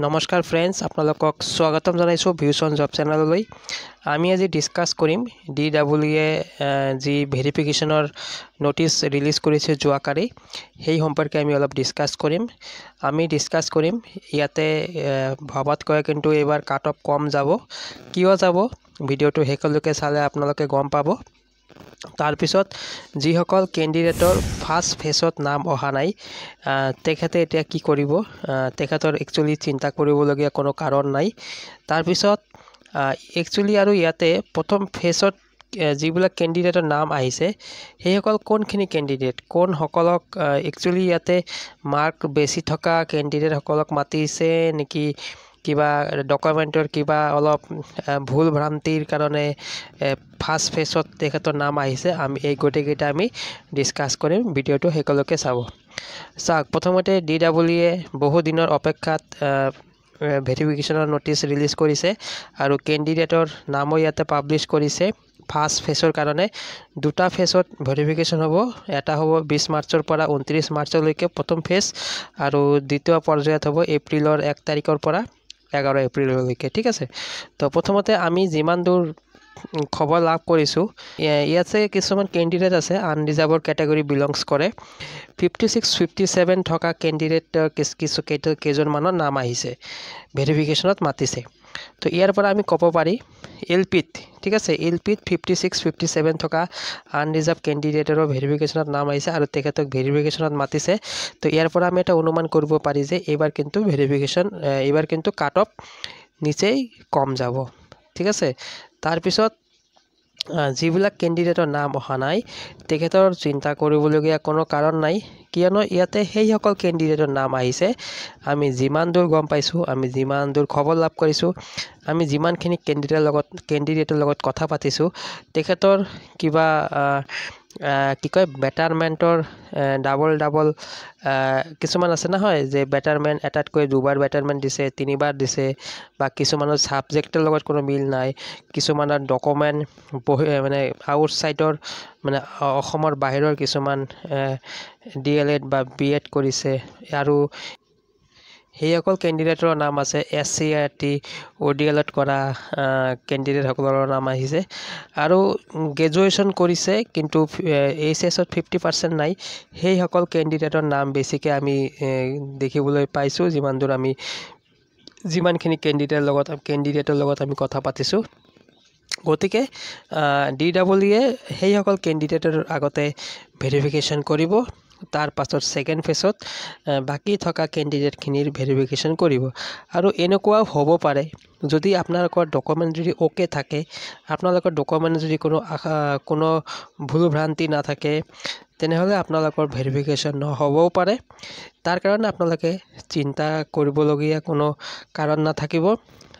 নমস্কাৰ ফ্ৰেণ্ডছ, আপোনালোকক স্বাগতম জনাইছোঁ ভিউজ অন জব চেনেললৈ। আমি আজি ডিছকাছ কৰিম DWA যি ভেৰিফিকেশ্যনৰ ন'টিছ ৰিলিজ কৰিছে যোৱাকালি, সেই সম্পৰ্কে আমি অলপ ডিছকাছ কৰিম। ইয়াতে ভবাতকৈ কিন্তু এইবাৰ কাট অফ কম যাব। কিয় যাব, ভিডিঅ'টো শেষলৈকে চালে আপোনালোকে গম পাব। তাৰপিছত যিসকল কেণ্ডিডেটৰ ফাৰ্ষ্ট ফেজত নাম অহা নাই, তেখেতে এতিয়া কি কৰিব, তেখেতৰ একচুৱেলি চিন্তা কৰিবলগীয়া কোনো কাৰণ নাই। তাৰপিছত একচুৱেলি আৰু ইয়াতে প্ৰথম ফেজত যিবিলাক কেণ্ডিডেটৰ নাম আহিছে, সেইসকল কোনখিনি কেণ্ডিডেট, কোনসকলক একচুৱেলি ইয়াতে মাৰ্ক বেছি থকা কেণ্ডিডেটসকলক মাতিছে নেকি, কিবা ডকুমেণ্টৰ কিবা অলপ ভুল ভ্ৰান্তিৰ কাৰণে ফাৰ্ষ্ট ফেজত তেখেতৰ নাম আহিছে। আমি এই গোটেইকেইটা আমি ডিছকাছ কৰিম, ভিডিঅ'টো শেষলৈকে চাব। চাওক, প্ৰথমতে DWA বহু দিনৰ অপেক্ষাত ভেৰিফিকেশ্যনৰ ন'টিছ ৰিলিজ কৰিছে আৰু কেণ্ডিডেটৰ নামো ইয়াতে পাব্লিছ কৰিছে। ফাৰ্ষ্ট ফেজৰ কাৰণে দুটা ফেজত ভেৰিফিকেশ্যন হ'ব। এটা হ'ব 20 মাৰ্চৰ পৰা 29 মাৰ্চলৈকে প্ৰথম ফেজ, আৰু দ্বিতীয় পৰ্যায়ত হ'ব এপ্ৰিলৰ 1 তাৰিখৰ পৰা 11 এপ্ৰিললৈকে। ঠিক আছে, তো প্ৰথমতে আমি যিমান দূৰ খবৰ লাভ কৰিছোঁ, ইয়াতে কিছুমান কেণ্ডিডেট আছে আনৰিজাৰ্ভৰ কেটেগৰী বিলংছ কৰে। 56, 57 থকা কেণ্ডিডেট কেইজনমানৰ নাম আহিছে, ভেৰিফিকেশ্যনত মাতিছে। তো ইয়াৰ পৰা আমি ক'ব পাৰি LPত, ঠিক আছে, LPত 56, 57 থকা আনৰিজাৰ্ভ কেণ্ডিডেটৰো ভেৰিফিকেশ্যনত নাম আহিছে আৰু তেখেতক ভেৰিফিকেশ্যনত মাতিছে। তো ইয়াৰ পৰা আমি এটা অনুমান কৰিব পাৰি যে এইবাৰ কিন্তু কাট অফ নিচেই কম যাব। ঠিক আছে, তাৰপিছত যিবিলাক কেণ্ডিডেটৰ নাম অহা নাই, তেখেতৰ চিন্তা কৰিবলগীয়া কোনো কাৰণ নাই, কিয়নো ইয়াতে সেইসকল কেণ্ডিডেটৰ নাম আহিছে। আমি যিমান দূৰ গম পাইছোঁ, আমি যিমান দূৰ খবৰ লাভ কৰিছোঁ, আমি যিমানখিনি কেণ্ডিডেটৰ লগত কথা পাতিছোঁ, তেখেতৰ কিবা বেটাৰমেণ্টৰ ডাবল কিছুমান আছে নহয়, যে বেটাৰমেণ্ট এটাতকৈ দুবাৰ বেটাৰমেণ্ট দিছে, 3বাৰ দিছে, বা কিছুমানৰ ছাবজেক্টৰ লগত কোনো মিল নাই, কিছুমানৰ ডকুমেণ্ট মানে আউটছাইডৰ মানে অসমৰ বাহিৰৰ কিছুমান DLED বা BEd কৰিছে, আৰু সেইসকল কেণ্ডিডেটৰ নাম আছে SCERT ODLED কৰা কেণ্ডিডেটসকলৰ নাম আহিছে। আৰু গ্ৰেজুৱেশ্যন কৰিছে কিন্তু HSত 50% নাই, সেইসকল কেণ্ডিডেটৰ নাম বেছিকৈ আমি দেখিবলৈ পাইছোঁ যিমানখিনি কেণ্ডিডেটৰ লগত আমি কথা পাতিছোঁ। গতিকে DWA সেইসকল কেণ্ডিডেটৰ আগতে ভেৰিফিকেশ্যন কৰিব, তাৰ পাছত ছেকেণ্ড ফেজত বাকী থকা কেণ্ডিডেটখিনিৰ ভেৰিফিকেশ্যন কৰিব। আৰু এনেকুৱাও হ'ব পাৰে, যদি আপোনালোকৰ ডকুমেণ্ট যদি অ'কে থাকে, আপোনালোকৰ ডকুমেণ্ট যদি কোনো ভুল ভ্ৰান্তি নাথাকে, তেনেহ'লে আপোনালোকৰ ভেৰিফিকেশ্যন নহ'বও পাৰে। তাৰ কাৰণে আপোনালোকে চিন্তা কৰিবলগীয়া কোনো কাৰণ নাথাকিব।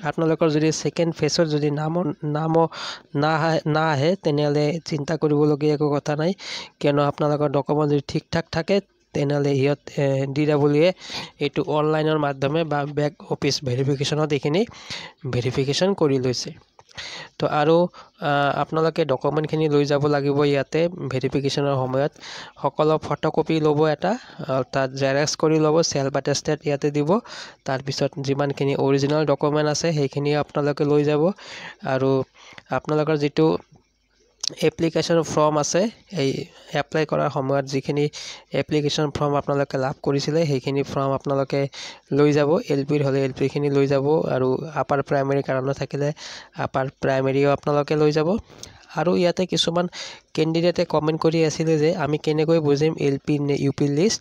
আপোনালোকৰ যদি ছেকেণ্ড ফেজত যদি নামো নাহে, তেনেহ'লে চিন্তা কৰিবলগীয়া একো কথা নাই, কিয়নো আপোনালোকৰ ডকুমেণ্ট যদি ঠিক ঠাক থাকে, তেনেহ'লে DWA এইটো অনলাইনৰ মাধ্যমে বা বেক অফিচ ভেৰিফিকেশ্যনত এইখিনি ভেৰিফিকেশ্যন কৰি লৈছে। তো আৰু আপোনালোকে ডকুমেণ্টখিনি লৈ যাব লাগিব। ইয়াতে ভেৰিফিকেশ্যনৰ সময়ত সকলো ফটোকপি ল'ব, এটা তাত জেৰক্স কৰি ল'ব, চেল্ফ এটেষ্টেড ইয়াতে দিব। তাৰপিছত যিমানখিনি অৰিজিনেল ডকুমেণ্ট আছে সেইখিনি আপোনালোকে লৈ যাব, আৰু আপোনালোকৰ যিটো এপ্লিকেশ্যন ফৰ্ম আছে, এই এপ্লাই কৰাৰ সময়ত যিখিনি এপ্লিকেশ্যন ফৰ্ম আপোনালোকে লাভ কৰিছিলে, সেইখিনি ফৰ্ম আপোনালোকে লৈ যাব। LPৰ হ'লে LPখিনি লৈ যাব, আৰু আপাৰ প্ৰাইমেৰী কাৰণে থাকিলে আপাৰ প্ৰাইমেৰীও আপোনালোকে লৈ যাব। আৰু ইয়াতে কিছুমান কেণ্ডিডেটে কমেণ্ট কৰি আছিলে যে আমি কেনেকৈ বুজিম LP নে UP লিষ্ট।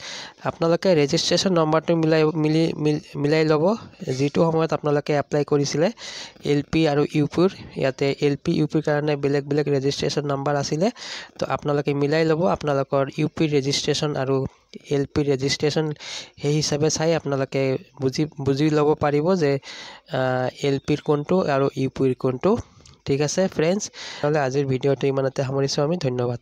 আপোনালোকে ৰেজিষ্ট্ৰেশ্যন নম্বৰটো মিলাই ল'ব, যিটো সময়ত আপোনালোকে এপ্লাই কৰিছিলে LP আৰু UPৰ। ইয়াতে LP UPৰ কাৰণে বেলেগ ৰেজিষ্ট্ৰেশ্যন নম্বৰ আছিলে, তো আপোনালোকে মিলাই ল'ব আপোনালোকৰ UPৰ ৰেজিষ্ট্ৰেশ্যন আৰু LP ৰেজিষ্ট্ৰেশ্যন, সেই হিচাপে চাই আপোনালোকে বুজি ল'ব পাৰিব যে LPৰ কোনটো আৰু UPৰ কোনটো। ঠিক আছে ফ্ৰেণ্ডছ, নহ'লে আজিৰ ভিডিঅ'টো ইমানতে সামৰিছোঁ আমি। ধন্যবাদ।